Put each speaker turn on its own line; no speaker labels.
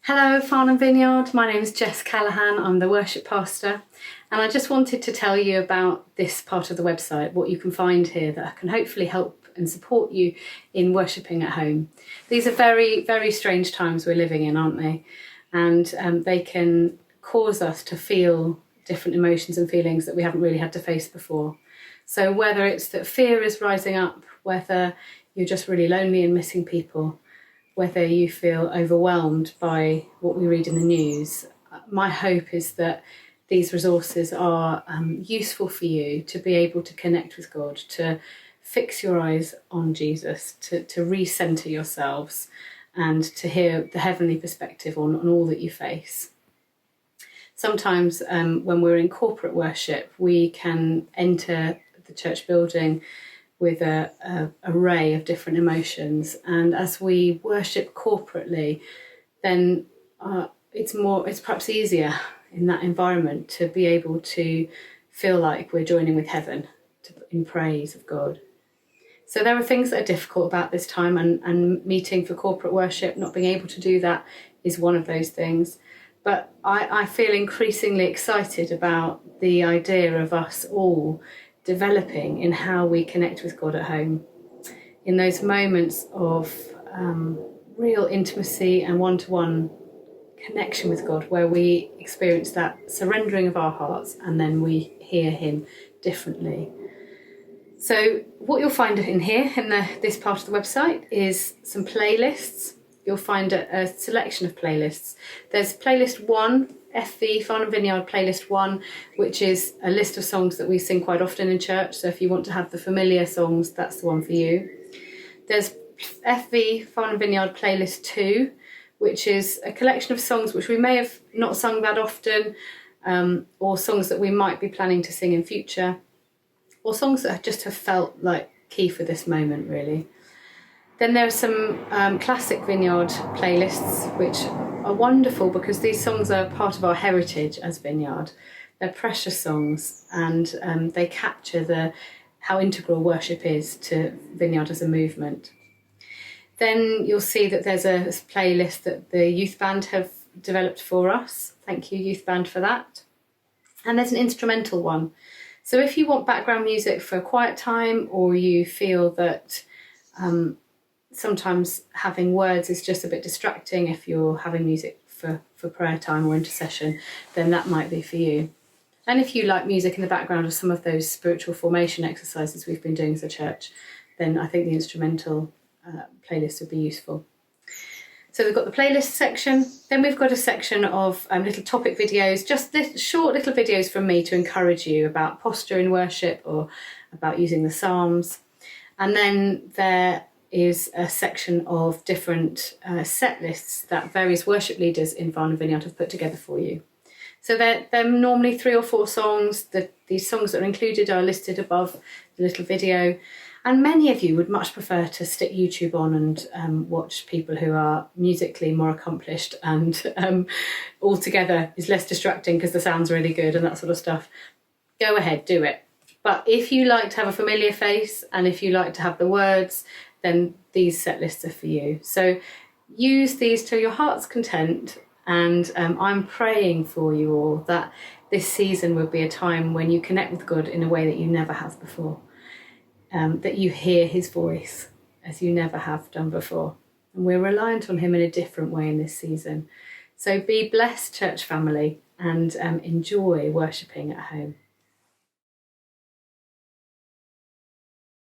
Hello Farnham Vineyard, my name is Jess Callahan, I'm the worship pastor, and I just wanted to tell you about this part of the website, what you can find here that can hopefully help and support you in worshipping at home. These are very, very strange times we're living in, aren't they? And they can cause us to feel different emotions and feelings that we haven't really had to face before. So whether it's that fear is rising up, whether you're just really lonely and missing people, whether you feel overwhelmed by what we read in the news, my hope is that these resources are useful for you to be able to connect with God, to fix your eyes on Jesus, to recenter yourselves and to hear the heavenly perspective on all that you face. Sometimes when we're in corporate worship, we can enter the church building with an array of different emotions, and as we worship corporately, then it's perhaps easier in that environment to be able to feel like we're joining with heaven in praise of God. So there are things that are difficult about this time, and meeting for corporate worship, not being able to do that is one of those things. But I feel increasingly excited about the idea of us all developing in how we connect with God at home, in those moments of real intimacy and one-to-one connection with God, where we experience that surrendering of our hearts and then we hear him differently. So what you'll find in here, in this part of the website, is some playlists. You'll find a selection of playlists. There's playlist 1, FV, Farnham Vineyard Playlist 1, which is a list of songs that we sing quite often in church. So if you want to have the familiar songs, that's the one for you. There's FV, Farnham Vineyard Playlist 2, which is a collection of songs which we may have not sung that often, or songs that we might be planning to sing in future, or songs that just have felt like key for this moment, really. Then there are some classic Vineyard playlists, which are wonderful because these songs are part of our heritage as Vineyard. They're precious songs, and they capture how integral worship is to Vineyard as a movement. Then you'll see that there's a playlist that the youth band have developed for us. Thank you, youth band, for that. And there's an instrumental one. So if you want background music for a quiet time, or you feel that sometimes having words is just a bit distracting if you're having music for prayer time or intercession, then that might be for you. And if you like music in the background of some of those spiritual formation exercises we've been doing as a church, then I think the instrumental playlist would be useful. So we've got the playlist section, then we've got a section of little topic videos, just short little videos from me to encourage you about posture in worship or about using the Psalms. And then there is a section of different set lists that various worship leaders in Farnham Vineyard have put together for you. So they're normally 3 or 4 songs. These songs that are included are listed above the little video. And many of you would much prefer to stick YouTube on and watch people who are musically more accomplished, and altogether is less distracting because the sound's really good and that sort of stuff. Go ahead, do it. But if you like to have a familiar face and if you like to have the words, then these set lists are for you. So use these to your heart's content, and I'm praying for you all that this season will be a time when you connect with God in a way that you never have before, that you hear his voice as you never have done before. And we're reliant on him in a different way in this season. So be blessed, church family, and enjoy worshipping at home.